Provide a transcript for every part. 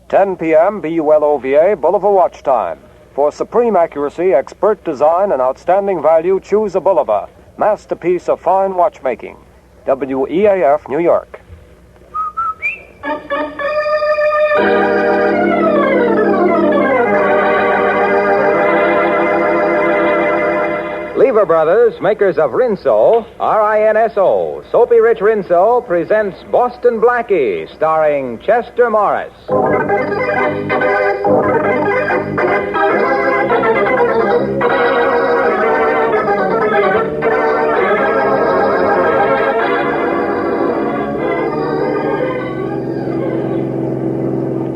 10 p.m. BULOVA, Bulova watch time. For supreme accuracy, expert design, and outstanding value, choose a Bulova, masterpiece of fine watchmaking. WEAF, New York. Lever Brothers, makers of Rinso, R-I-N-S-O, Soapy Rich Rinso, presents Boston Blackie, starring Chester Morris.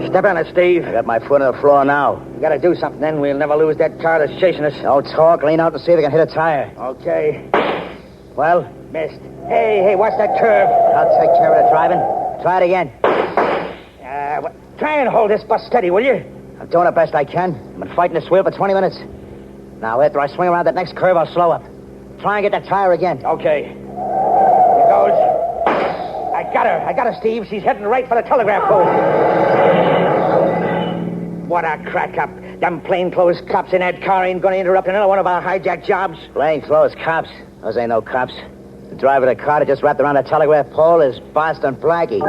Step on it, Steve. I got my foot on the floor now. We gotta do something then. We'll never lose that car that's chasing us. Don't talk. Lean out and see if you can hit a tire. Okay. Well, Missed. Hey, watch that curve. I'll take care of the driving. Try it again. Try and hold this bus steady, will you? I'm doing the best I can. I've been fighting this wheel for 20 minutes. Now, after I swing around that next curve, I'll slow up. Try and get that tire again. Okay. Here goes. I got her, Steve. She's heading right for the telegraph pole. What a crack up. Them plainclothes cops in that car ain't gonna interrupt another one of our hijack jobs. Plainclothes cops. Those ain't no cops. The driver of the car that just wrapped around the telegraph pole is Boston Blackie.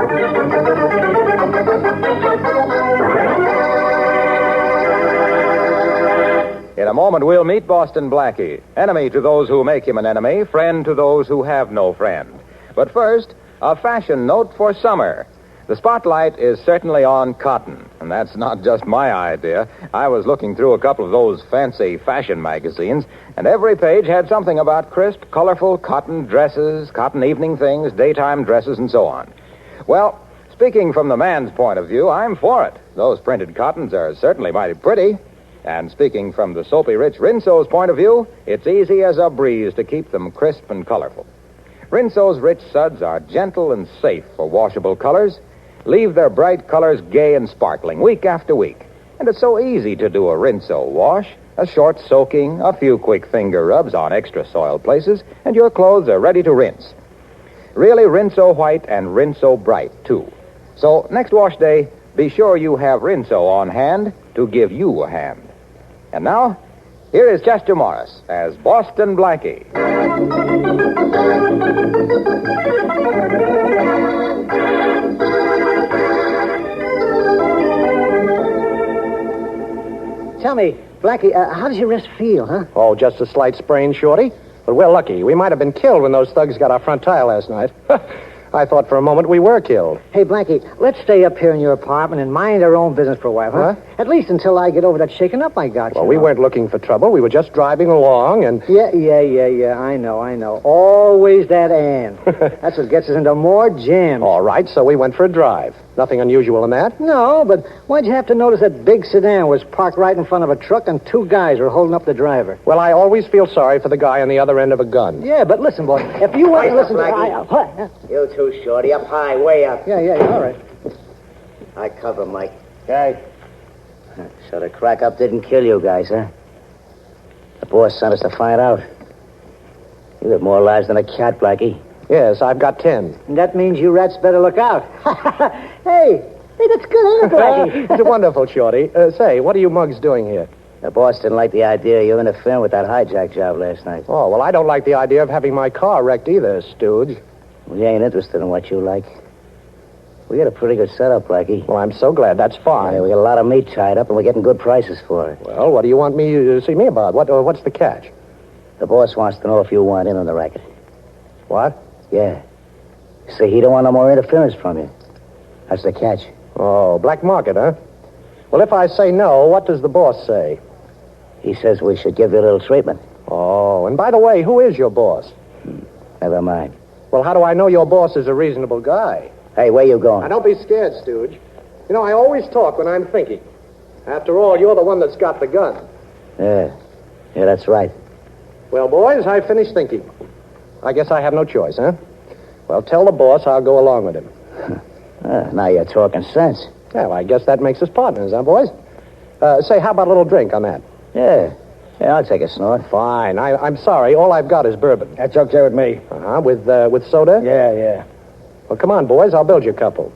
In a moment, we'll meet Boston Blackie, enemy to those who make him an enemy, friend to those who have no friend. But first, a fashion note for summer. The spotlight is certainly on cotton, and that's not just my idea. I was looking through a couple of those fancy fashion magazines, and every page had something about crisp, colorful cotton dresses, cotton evening things, daytime dresses, and so on. Well, speaking from the man's point of view, I'm for it. Those printed cottons are certainly mighty pretty. And speaking from the Soapy Rich Rinso's point of view, it's easy as a breeze to keep them crisp and colorful. Rinso's rich suds are gentle and safe for washable colors. Leave their bright colors gay and sparkling week after week. And it's so easy to do a Rinso wash. A short soaking, a few quick finger rubs on extra soiled places, and your clothes are ready to rinse. Really Rinso white and Rinso bright, too. So next wash day, be sure you have Rinso on hand to give you a hand. And now, here is Chester Morris as Boston Blackie. Tell me, Blackie, how does your wrist feel, huh? Oh, just a slight sprain, Shorty. But we're lucky. We might have been killed when those thugs got our front tire last night. I thought for a moment we were killed. Hey, Blackie, let's stay up here in your apartment and mind our own business for a while, huh? At least until I get over that shaking up I got. Well, we weren't looking for trouble. We were just driving along and... Yeah. I know. Always that and. That's what gets us into more jams. All right, so we went for a drive. Nothing unusual in that? No, but why'd you have to notice that big sedan was parked right in front of a truck and two guys were holding up the driver? Well, I always feel sorry for the guy on the other end of a gun. Yeah, but listen, boy, if you want to listen to... You too, Shorty. Up high, way up. Yeah, all right. I cover, Mike. Okay. So the crack up didn't kill you guys, huh? The boss sent us to find out. You got more lives than a cat, Blackie. Yes, I've got 10. And that means you rats better look out. Hey, that's good, ain't it, Blackie? It's wonderful, Shorty. Say, what are you mugs doing here? The boss didn't like the idea of you interfering with that hijack job last night. Oh, well, I don't like the idea of having my car wrecked either, Stooge. We ain't interested in what you like. We got a pretty good setup, Blackie. Well, I'm so glad. That's fine. Yeah, we got a lot of meat tied up, and we're getting good prices for it. Well, what do you want me to see me about? What's the catch? The boss wants to know if you want in on the racket. What? Yeah. See, he don't want no more interference from you. That's the catch. Oh, black market, huh? Well, if I say no, what does the boss say? He says we should give you a little treatment. Oh, and by the way, who is your boss? Never mind. Well, how do I know your boss is a reasonable guy? Hey, where you going? Now, don't be scared, Stooge. You know, I always talk when I'm thinking. After all, you're the one that's got the gun. Yeah, that's right. Well, boys, I finished thinking. I guess I have no choice, huh? Well, tell the boss I'll go along with him. Now you're talking sense. Well, I guess that makes us partners, huh, boys? Say, how about a little drink on that? Yeah, I'll take a snort. Fine. I'm sorry. All I've got is bourbon. That's okay with me. Uh-huh. With soda? Yeah. Well, come on, boys. I'll build you a couple.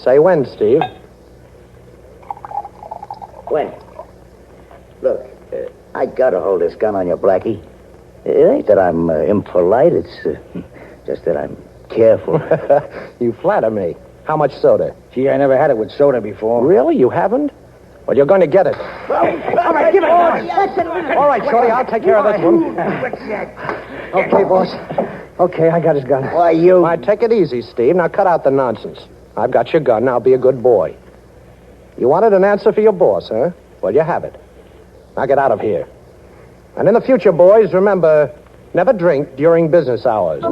Say when, Steve. When? Look, I gotta hold this gun on you, Blackie. It ain't that I'm impolite. It's just that I'm careful. You flatter me. How much soda? Gee, I never had it with soda before. Really? You haven't? Well, you're going to get it. All right, give it. All right, Shorty, I'll take care of this one. Okay, boss. Okay, I got his gun. Why, you... All right, take it easy, Steve. Now cut out the nonsense. I've got your gun. Now be a good boy. You wanted an answer for your boss, huh? Well, you have it. Now get out of here. And in the future, boys, remember, never drink during business hours.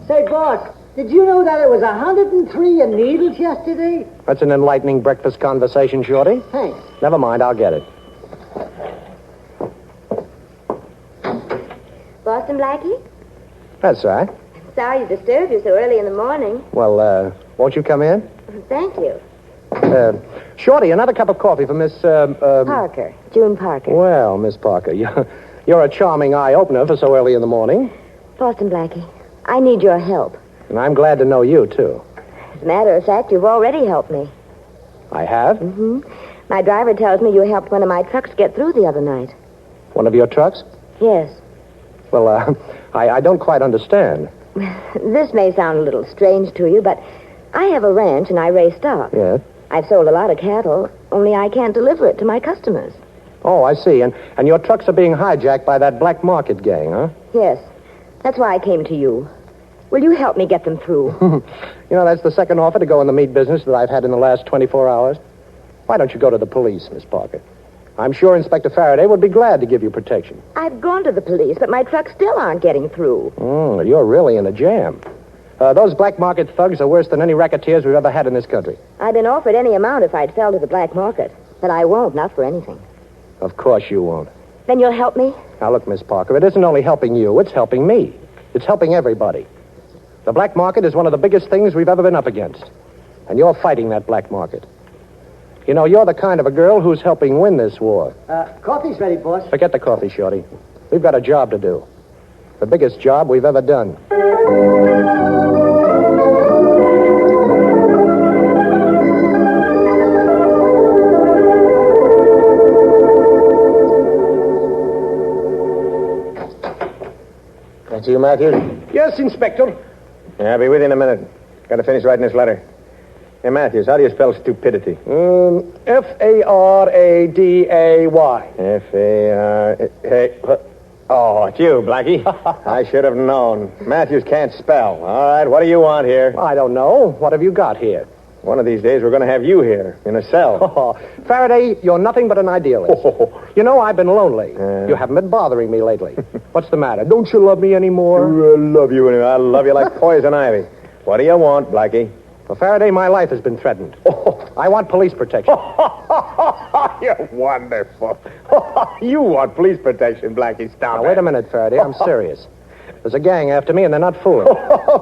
Say, boss, did you know that it was 103 in needles yesterday? That's an enlightening breakfast conversation, Shorty. Thanks. Never mind, I'll get it. Boston Blackie? That's right. Sorry to disturb you so early in the morning. Well, won't you come in? Thank you. Shorty, another cup of coffee for Miss, Parker. June Parker. Well, Miss Parker, you're a charming eye-opener for so early in the morning. Boston Blackie, I need your help. And I'm glad to know you, too. As a matter of fact, you've already helped me. I have? Mm-hmm. My driver tells me you helped one of my trucks get through the other night. One of your trucks? Yes. Well, I don't quite understand. This may sound a little strange to you, but I have a ranch and I raise stock. Yes? I've sold a lot of cattle, only I can't deliver it to my customers. Oh, I see. And your trucks are being hijacked by that black market gang, huh? Yes. That's why I came to you. Will you help me get them through? That's the second offer to go in the meat business that I've had in the last 24 hours. Why don't you go to the police, Miss Parker? I'm sure Inspector Faraday would be glad to give you protection. I've gone to the police, but my trucks still aren't getting through. You're really in a jam. Those black market thugs are worse than any racketeers we've ever had in this country. I've been offered any amount if I'd fell to the black market, but I won't, not for anything. Of course you won't. Then you'll help me? Now, look, Miss Parker, it isn't only helping you, it's helping me. It's helping everybody. The black market is one of the biggest things we've ever been up against. And you're fighting that black market. You're the kind of a girl who's helping win this war. Coffee's ready, boss. Forget the coffee, Shorty. We've got a job to do. The biggest job we've ever done. That's you, Matthews? Yes, Inspector. Yeah, I'll be with you in a minute. Got to finish writing this letter. Hey, Matthews, how do you spell stupidity? F-A-R-A-D-A-Y. F-A-R... Hey, oh, it's you, Blackie. I should have known. Matthews can't spell. All right, what do you want here? I don't know. What have you got here? One of these days, we're going to have you here, in a cell. Oh, Faraday, you're nothing but an idealist. I've been lonely. You haven't been bothering me lately. What's the matter? Don't you love me anymore? I love you. I love you like poison ivy. What do you want, Blackie? Well, Faraday, my life has been threatened. I want police protection. You're wonderful. You want police protection, Blackie. Stop Now, wait a minute, Faraday. I'm serious. There's a gang after me, and they're not fooling.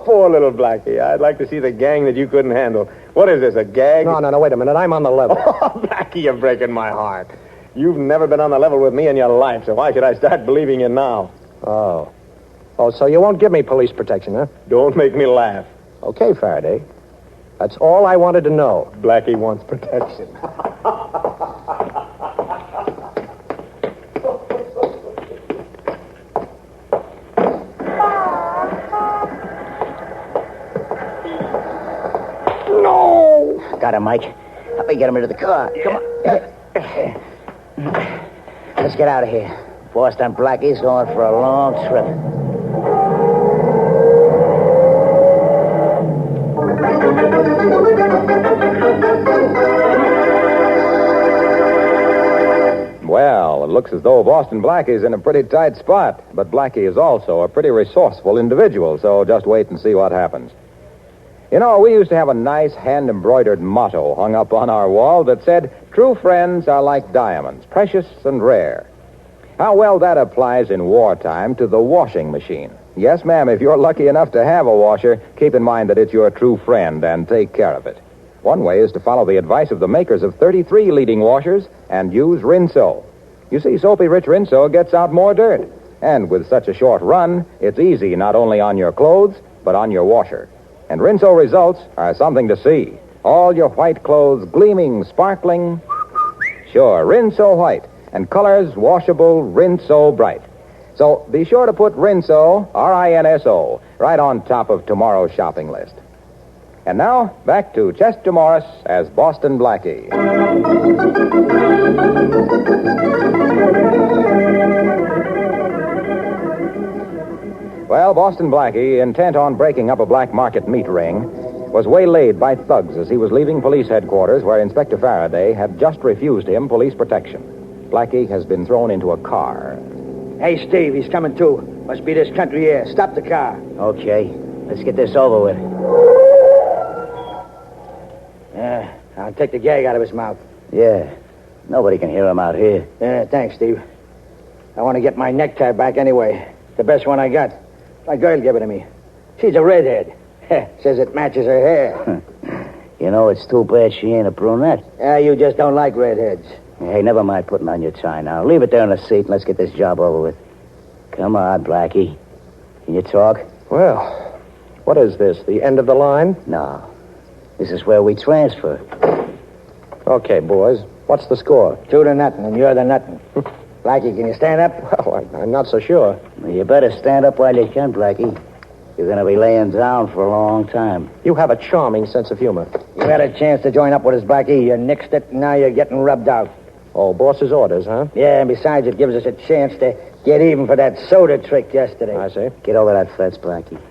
Poor little Blackie. I'd like to see the gang that you couldn't handle. What is this, a gag? No, wait a minute. I'm on the level. Blackie, you're breaking my heart. You've never been on the level with me in your life, so why should I start believing you now? Oh, so you won't give me police protection, huh? Don't make me laugh. Okay, Faraday. That's all I wanted to know. Blackie wants protection. No! Got him, Mike. Help me get him into the car. Come on. Let's get out of here. Boston Blackie's going for a long trip. Well, it looks as though Boston Blackie's in a pretty tight spot. But Blackie is also a pretty resourceful individual, so just wait and see what happens. We used to have a nice hand-embroidered motto hung up on our wall that said, "True friends are like diamonds, precious and rare." How well that applies in wartime to the washing machine. Yes, ma'am, if you're lucky enough to have a washer, keep in mind that it's your true friend and take care of it. One way is to follow the advice of the makers of 33 leading washers and use Rinso. You see, soapy-rich Rinso gets out more dirt. And with such a short run, it's easy not only on your clothes, but on your washer. And Rinso results are something to see. All your white clothes gleaming, sparkling. Sure, Rinso white. And colors washable, Rinso bright. So be sure to put Rinso, R-I-N-S-O, right on top of tomorrow's shopping list. And now, back to Chester Morris as Boston Blackie. Well, Boston Blackie, intent on breaking up a black market meat ring, was waylaid by thugs as he was leaving police headquarters where Inspector Faraday had just refused him police protection. Blackie has been thrown into a car. Hey, Steve, he's coming too. Must be this country air. Stop the car. Okay, let's get this over with. Yeah, I'll take the gag out of his mouth. Yeah, nobody can hear him out here. Yeah, thanks, Steve. I want to get my necktie back anyway. The best one I got. My girl gave it to me. She's a redhead. Says it matches her hair. You know, it's too bad she ain't a brunette. Yeah, you just don't like redheads. Hey, never mind putting on your tie now. Leave it there in the seat and let's get this job over with. Come on, Blackie. Can you talk? Well, what is this, the end of the line? No. This is where we transfer. Okay, boys. What's the score? 2-0, and you're the nothing. Blackie, can you stand up? Well, I'm not so sure. Well, you better stand up while you can, Blackie. You're going to be laying down for a long time. You have a charming sense of humor. You had a chance to join up with us, Blackie. You nixed it, and now you're getting rubbed out. Oh, boss's orders, huh? Yeah, and besides, it gives us a chance to get even for that soda trick yesterday. I see. Get over that fence, Blackie.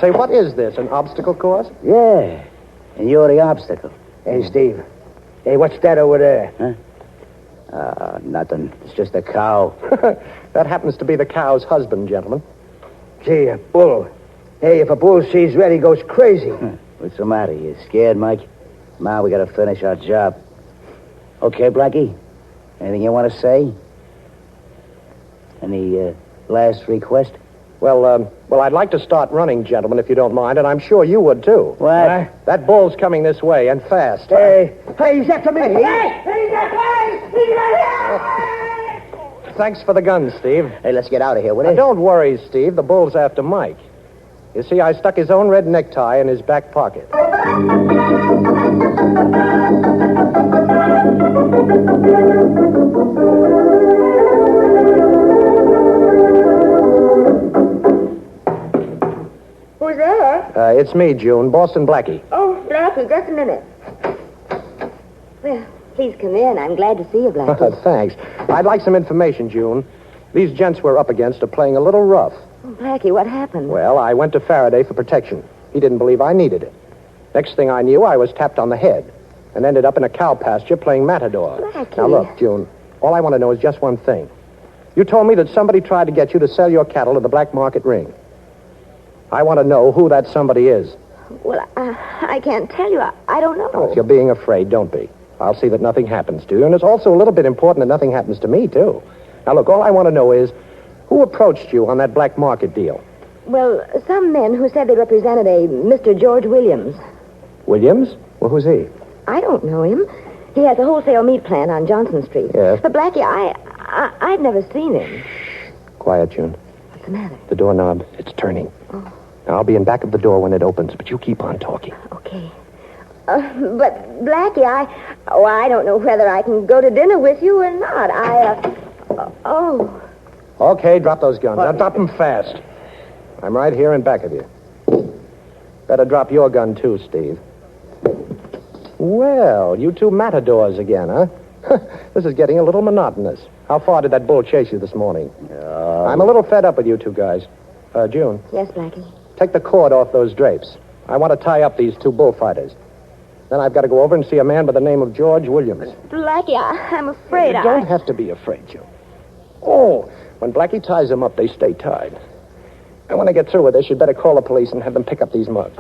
Say, what is this, an obstacle course? Yeah, and you're the obstacle. Hey, Steve. Hey, what's that over there? Huh? Nothing. It's just a cow. That happens to be the cow's husband, gentlemen. Gee, a bull. Hey, if a bull sees red, he goes crazy. What's the matter? You scared, Mike? Come on, we got to finish our job. Okay, Blackie? Anything you want to say? Any last request? Well, I'd like to start running, gentlemen, if you don't mind, and I'm sure you would, too. What? That bull's coming this way, and fast. Hey, he's after me. Thanks for the gun, Steve. Hey, let's get out of here, will Now, you? don't worry, Steve. The bull's after Mike. You see, I stuck his own red necktie in his back pocket. Who's there? It's me, June. Boston Blackie. Oh, Blackie, just a minute. Well, please come in. I'm glad to see you, Blackie. Thanks. I'd like some information, June. These gents we're up against are playing a little rough. Oh, Blackie, what happened? Well, I went to Faraday for protection. He didn't believe I needed it. Next thing I knew, I was tapped on the head and ended up in a cow pasture playing matador. Blackie. Now, look, June, all I want to know is just one thing. You told me that somebody tried to get you to sell your cattle to the black market ring. I want to know who that somebody is. Well, I can't tell you. I don't know. If you're being afraid, don't be. I'll see that nothing happens to you, and it's also a little bit important that nothing happens to me, too. Now, look, all I want to know is who approached you on that black market deal? Well, some men who said they represented a Mr. George Williams. Williams? Well, who's he? I don't know him. He has a wholesale meat plant on Johnson Street. Yes? But, Blackie, I've never seen him. Quiet, June. What's the matter? The doorknob, it's turning. Oh. Now, I'll be in back of the door when it opens, but you keep on talking. Okay. But, Blackie, I don't know whether I can go to dinner with you or not. Oh. Okay, drop those guns. Now, drop them fast. I'm right here in back of you. Better drop your gun, too, Steve. Well, you two matadors again, huh? This is getting a little monotonous. How far did that bull chase you this morning? I'm a little fed up with you two guys. June. Yes, Blackie. Take the cord off those drapes. I want to tie up these two bullfighters. Then I've got to go over and see a man by the name of George Williams. Blackie, I'm afraid You don't have to be afraid, June. Oh, when Blackie ties them up, they stay tied. And when I get through with this, you'd better call the police and have them pick up these mugs.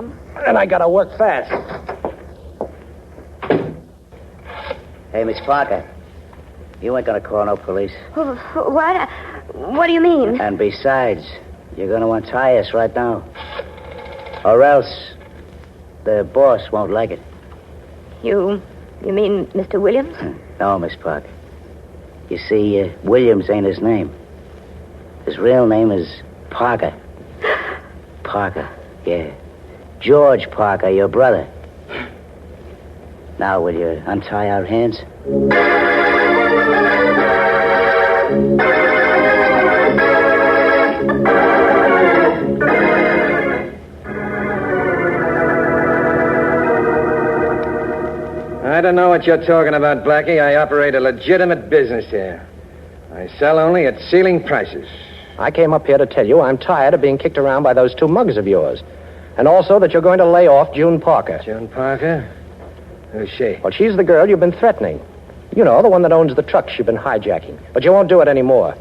And I gotta work fast. Hey, Miss Parker. You ain't gonna call no police. What? What do you mean? And besides, you're gonna untie us right now. Or else, The boss won't like it. You mean Mr. Williams? No, Miss Parker. You see, Williams ain't his name. His real name is Parker. Parker, yeah. George Parker, your brother. Now, will you untie our hands? I don't know what you're talking about, Blackie. I operate a legitimate business here. I sell only at ceiling prices. I came up here to tell you I'm tired of being kicked around by those two mugs of yours. And also that you're going to lay off June Parker. June Parker? Who's she? Well, she's the girl you've been threatening. You know, the one that owns the trucks you've been hijacking. But you won't do it anymore.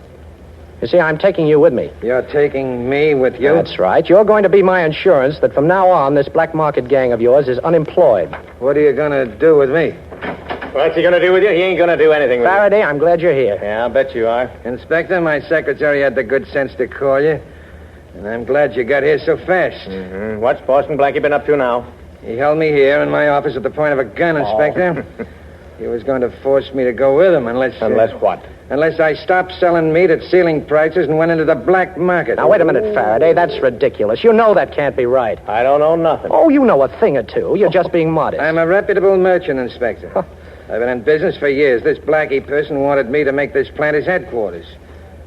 You see, I'm taking you with me. You're taking me with you? That's right. You're going to be my insurance that from now on, this black market gang of yours is unemployed. What are you going to do with me? What's he going to do with you? He ain't going to do anything with you. Faraday, I'm glad you're here. Yeah, I'll bet you are. Inspector, my secretary had the good sense to call you. And I'm glad you got here so fast. Mm-hmm. What's Boston Blackie been up to now? He held me here in my office at the point of a gun, Inspector. He was going to force me to go with him unless... Unless what? Unless I stopped selling meat at ceiling prices and went into the black market. Now, wait a minute, Faraday. That's ridiculous. You know that can't be right. I don't know nothing. Oh, you know a thing or two. You're just being modest. I'm a reputable merchant, Inspector. I've been in business for years. This Blackie person wanted me to make this plant his headquarters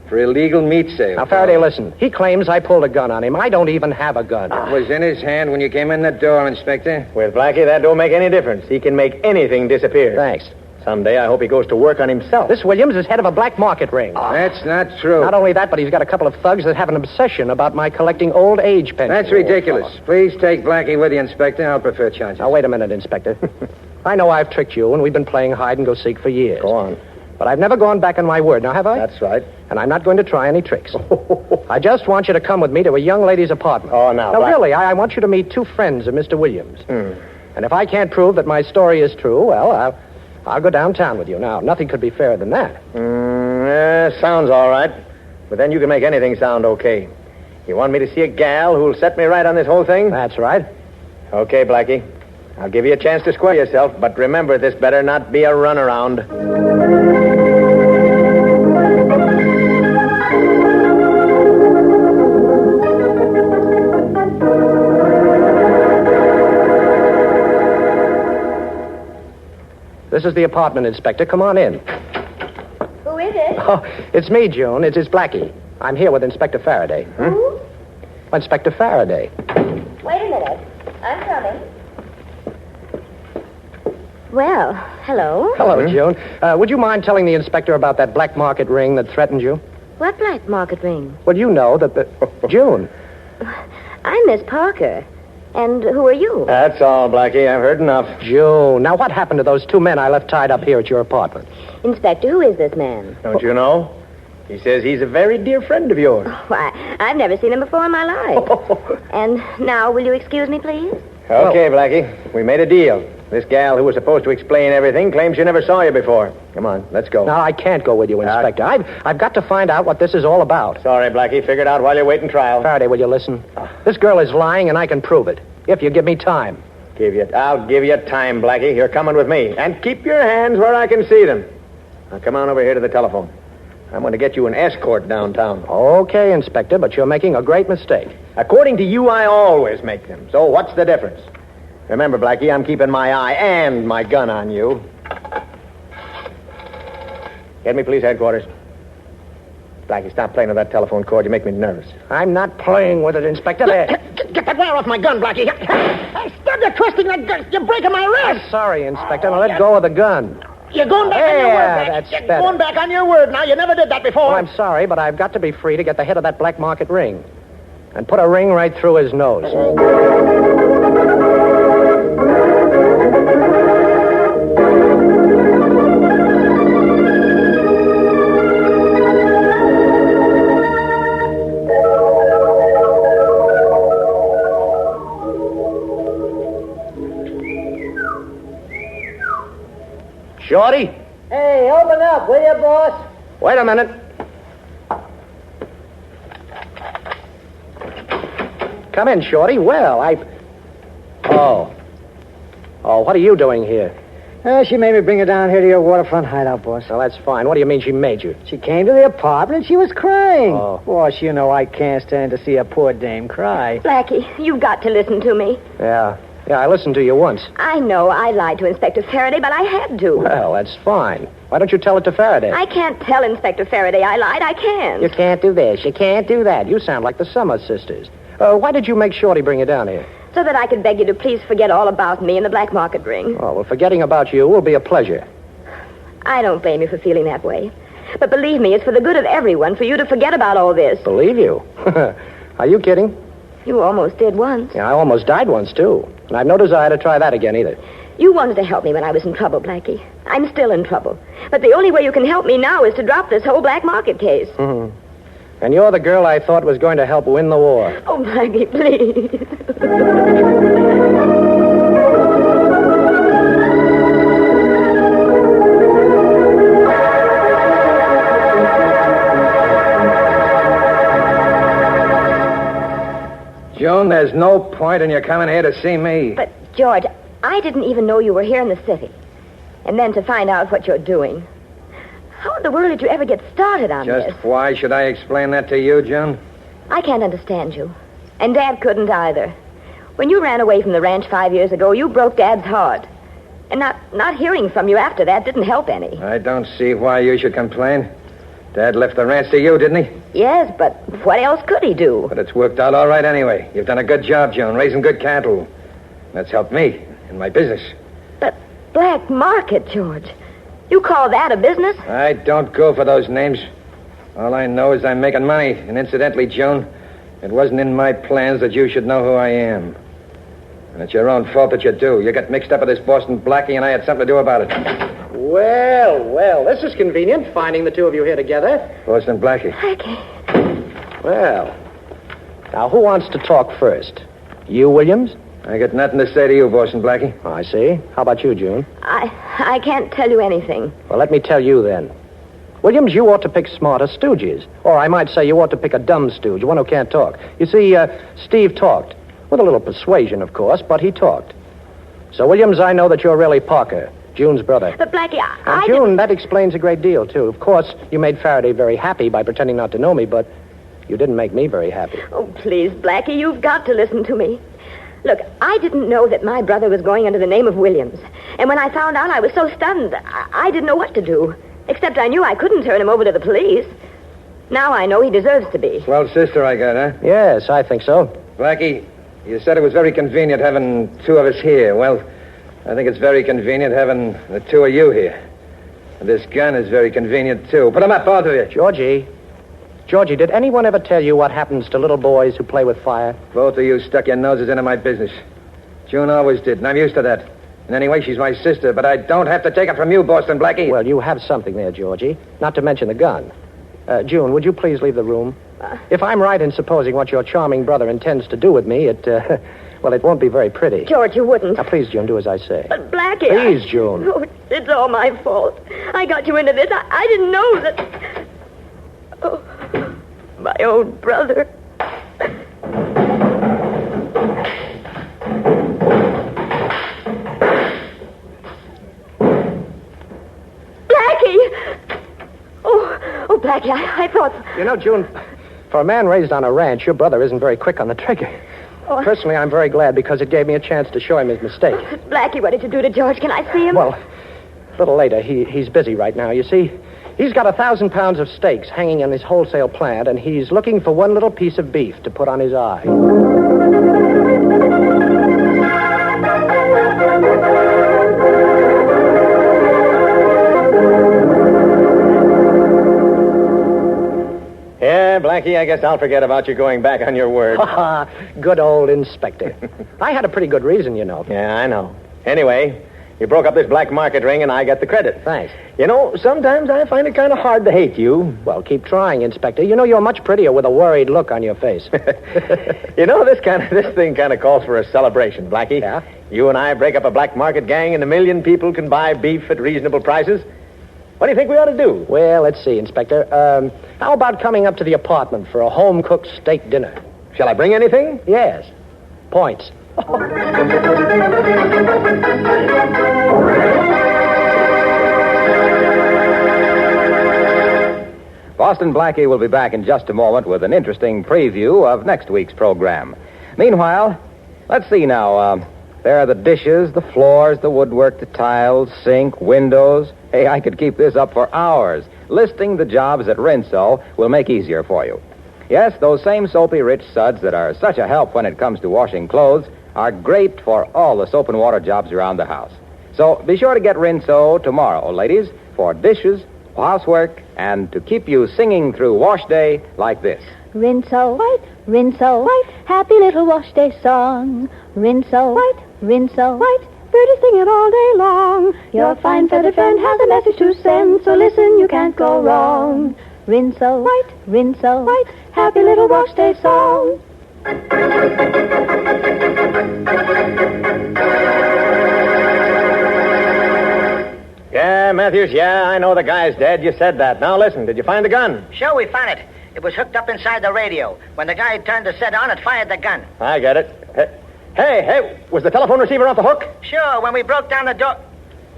for illegal meat sales. Now, Faraday, listen. He claims I pulled a gun on him. I don't even have a gun. It was in his hand when you came in the door, Inspector. With Blackie, that don't make any difference. He can make anything disappear. Thanks. Someday I hope he goes to work on himself. This Williams is head of a black market ring. That's not true. Not only that, but he's got a couple of thugs that have an obsession about my collecting old age pensions. That's ridiculous. Please take Blackie with you, Inspector. I'll prefer charges. Now, wait a minute, Inspector. I know I've tricked you, and we've been playing hide-and-go-seek for years. Go on. But I've never gone back on my word, now have I? That's right. And I'm not going to try any tricks. I just want you to come with me to a young lady's apartment. Oh, now. Now, really, I want you to meet two friends of Mr. Williams. And if I can't prove that my story is true, well, I'll go downtown with you. Now, nothing could be fairer than that. Sounds all right. But then you can make anything sound okay. You want me to see a gal who'll set me right on this whole thing? That's right. Okay, Blackie. I'll give you a chance to square yourself, but remember, this better not be a runaround. This is the apartment, Inspector. Come on in. Who is it? Oh, it's me, June. It's Blackie. I'm here with Inspector Faraday. Who? Inspector Faraday. Wait a minute. I'm coming. Well, hello. Hello, June. Would you mind telling the inspector about that black market ring that threatened you? What black market ring? Well, you know that the... June. I'm Miss Parker. And who are you? That's all, Blackie. I've heard enough. June. Now, what happened to those two men I left tied up here at your apartment? Inspector, who is this man? Don't you know? He says he's a very dear friend of yours. Why, I've never seen him before in my life. And now, will you excuse me, please? Okay, Blackie. We made a deal. This gal who was supposed to explain everything claims she never saw you before. Come on, let's go. No, I can't go with you, Inspector. I've got to find out what this is all about. Sorry, Blackie. Figure it out while you're waiting trial. Faraday, will you listen? This girl is lying, and I can prove it. If you give me time. I'll give you time, Blackie. You're coming with me. And keep your hands where I can see them. Now, come on over here to the telephone. I'm going to get you an escort downtown. Okay, Inspector, but you're making a great mistake. According to you, I always make them. So what's the difference? Remember, Blackie, I'm keeping my eye and my gun on you. Get me, please, headquarters. Blackie, stop playing with that telephone cord. You make me nervous. I'm not playing with it, Inspector. Get that wire off my gun, Blackie. Stop you twisting that gun. You're breaking my wrist. I'm sorry, Inspector. Now let go of the gun. You're going back on your word, Blackie. That's You're better. going back on your word now. You never did that before. Well, I'm sorry, but I've got to be free to get the head of that black market ring. And put a ring right through his nose. Shorty? Hey, open up, will you, boss? Wait a minute. Come in, Shorty. Well, Oh, Oh, what are you doing here? She made me bring her down here to your waterfront hideout, boss. Well, that's fine. What do you mean she made you? She came to the apartment and she was crying. Oh. Boss, you know I can't stand to see a poor dame cry. Blackie, you've got to listen to me. Yeah, I listened to you once. I know I lied to Inspector Faraday, but I had to. Well, that's fine. Why don't you tell it to Faraday? I can't tell Inspector Faraday I lied. I can't. You can't do this. You can't do that. You sound like the Summers sisters. Why did you make Shorty bring you down here? So that I could beg you to please forget all about me and the black market ring. Oh, well, forgetting about you will be a pleasure. I don't blame you for feeling that way. But believe me, it's for the good of everyone for you to forget about all this. Believe you? Are you kidding? You almost did once. Yeah, I almost died once, too. And I've no desire to try that again, either. You wanted to help me when I was in trouble, Blackie. I'm still in trouble. But the only way you can help me now is to drop this whole black market case. Mm-hmm. And you're the girl I thought was going to help win the war. Oh, Blackie, please. June, there's no point in your coming here to see me. But, George, I didn't even know you were here in the city. And then to find out what you're doing. How in the world did you ever get started on this? Just why should I explain that to you, June? I can't understand you. And Dad couldn't either. When you ran away from the ranch 5 years ago, you broke Dad's heart. And not hearing from you after that didn't help any. I don't see why you should complain. Dad left the ranch to you, didn't he? Yes, but what else could he do? But it's worked out all right anyway. You've done a good job, June, raising good cattle. That's helped me in my business. But black market, George. You call that a business? I don't go for those names. All I know is I'm making money. And incidentally, June, it wasn't in my plans that you should know who I am. And it's your own fault that you do. You got mixed up with this Boston Blackie, and I had something to do about it. Well, this is convenient, finding the two of you here together. Boston Blackie. Blackie. Well, now who wants to talk first? You, Williams? I got nothing to say to you, Boston Blackie. Oh, I see. How about you, June? I can't tell you anything. Well, let me tell you then. Williams, you ought to pick smarter stooges. Or I might say you ought to pick a dumb stooge, one who can't talk. You see, Steve talked. With a little persuasion, of course, but he talked. So, Williams, I know that you're really Parker, June's brother. But, Blackie, Now, June, that explains a great deal, too. Of course, you made Faraday very happy by pretending not to know me, but you didn't make me very happy. Oh, please, Blackie, you've got to listen to me. Look, I didn't know that my brother was going under the name of Williams. And when I found out, I was so stunned, I didn't know what to do. Except I knew I couldn't turn him over to the police. Now I know he deserves to be. Swell sister I got, huh? Yes, I think so. Blackie, you said it was very convenient having two of us here. Well, I think it's very convenient having the two of you here. And this gun is very convenient, too. Put them up, both of you. Georgie, did anyone ever tell you what happens to little boys who play with fire? Both of you stuck your noses into my business. June always did, and I'm used to that. And anyway, she's my sister, but I don't have to take it from you, Boston Blackie. Well, you have something there, Georgie. Not to mention the gun. June, would you please leave the room? If I'm right in supposing what your charming brother intends to do with me, it won't be very pretty. George, you wouldn't. Now, please, June, do as I say. But, Blackie... Please, June. Oh, it's all my fault. I got you into this. I didn't know that... Oh, my own brother. Blackie! Oh, Blackie, I thought... You know, June, for a man raised on a ranch, your brother isn't very quick on the trigger. Oh. Personally, I'm very glad because it gave me a chance to show him his mistake. Blackie, what did you do to George? Can I see him? Well, a little later. He's busy right now. You see, he's got 1,000 pounds of steaks hanging in his wholesale plant, and he's looking for one little piece of beef to put on his eye. Yeah, Blackie, I guess I'll forget about you going back on your word. Good old inspector. I had a pretty good reason, you know. Yeah, I know. Anyway, you broke up this black market ring, and I get the credit. Thanks. You know, sometimes I find it kind of hard to hate you. Well, keep trying, Inspector. You know you're much prettier with a worried look on your face. You know, this thing kind of calls for a celebration, Blackie. Yeah? You and I break up a black market gang, and 1 million people can buy beef at reasonable prices. What do you think we ought to do? Well, let's see, Inspector. How about coming up to the apartment for a home-cooked steak dinner? Shall I bring anything? Yes. Points. Boston Blackie will be back in just a moment with an interesting preview of next week's program. Meanwhile, let's see now. There are the dishes, the floors, the woodwork, the tiles, sink, windows. Hey, I could keep this up for hours. Listing the jobs that Rinso will make easier for you. Yes, those same soapy, rich suds that are such a help when it comes to washing clothes are great for all the soap and water jobs around the house. So be sure to get Rinso tomorrow, ladies, for dishes, housework, and to keep you singing through wash day like this. Rinso white, Rinso white, happy little wash day song. Rinso white, Rinso white, birdies sing it all day long. Your fine feathered friend has a message to send, so listen, you can't go wrong. Rinso white, happy little wash day song. Yeah, Matthews, yeah, I know the guy's dead. You said that. Now listen, did you find the gun? Sure, we found it. It was hooked up inside the radio. When the guy turned the set on, it fired the gun. I get it. Hey, was the telephone receiver off the hook? Sure, when we broke down the door...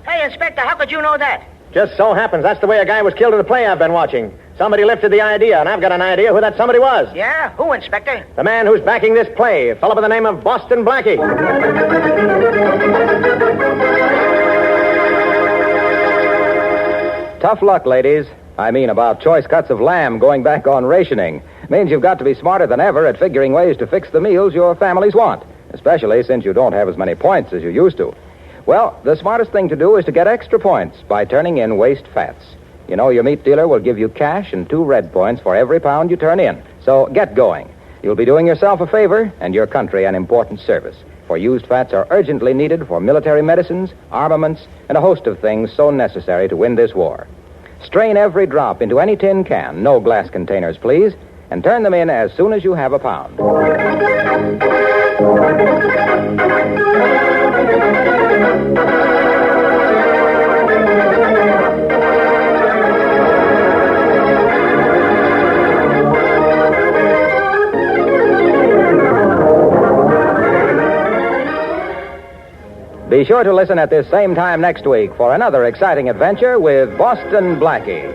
Hey, Inspector, how could you know that? Just so happens that's the way a guy was killed in a play I've been watching. Somebody lifted the idea, and I've got an idea who that somebody was. Yeah? Who, Inspector? The man who's backing this play, a fellow by the name of Boston Blackie. Tough luck, ladies. I mean about choice cuts of lamb going back on rationing. Means you've got to be smarter than ever at figuring ways to fix the meals your families want, especially since you don't have as many points as you used to. Well, the smartest thing to do is to get extra points by turning in waste fats. You know, your meat dealer will give you cash and 2 red points for every pound you turn in. So get going. You'll be doing yourself a favor and your country an important service. For used fats are urgently needed for military medicines, armaments, and a host of things so necessary to win this war. Strain every drop into any tin can, no glass containers, please, and turn them in as soon as you have a pound. Be sure to listen at this same time next week for another exciting adventure with Boston Blackie.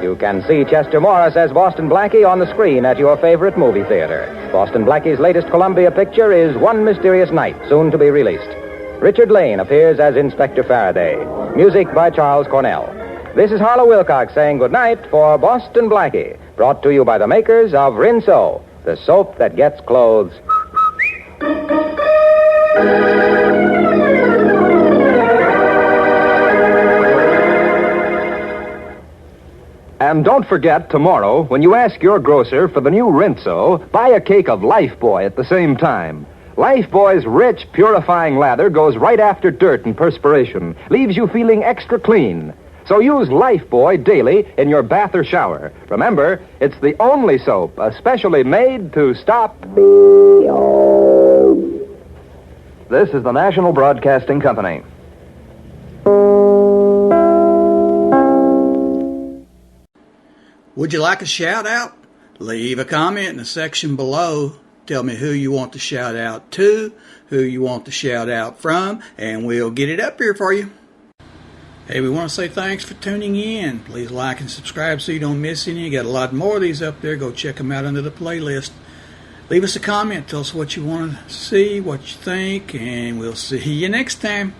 You can see Chester Morris as Boston Blackie on the screen at your favorite movie theater. Boston Blackie's latest Columbia picture is One Mysterious Night, soon to be released. Richard Lane appears as Inspector Faraday. Music by Charles Cornell. This is Harlow Wilcox saying goodnight for Boston Blackie, brought to you by the makers of Rinso, the soap that gets clothes. And don't forget, tomorrow, when you ask your grocer for the new Rinso, buy a cake of Lifebuoy at the same time. Lifebuoy's rich, purifying lather goes right after dirt and perspiration, leaves you feeling extra clean. So use Lifebuoy daily in your bath or shower. Remember, it's the only soap especially made to stop... This is the National Broadcasting Company. Would you like a shout out? Leave a comment in the section below. Tell me who you want to shout out to, who you want to shout out from, and we'll get it up here for you. Hey, we want to say thanks for tuning in. Please like and subscribe so you don't miss any. Got a lot more of these up there. Go check them out under the playlist. Leave us a comment. Tell us what you want to see, what you think, and we'll see you next time.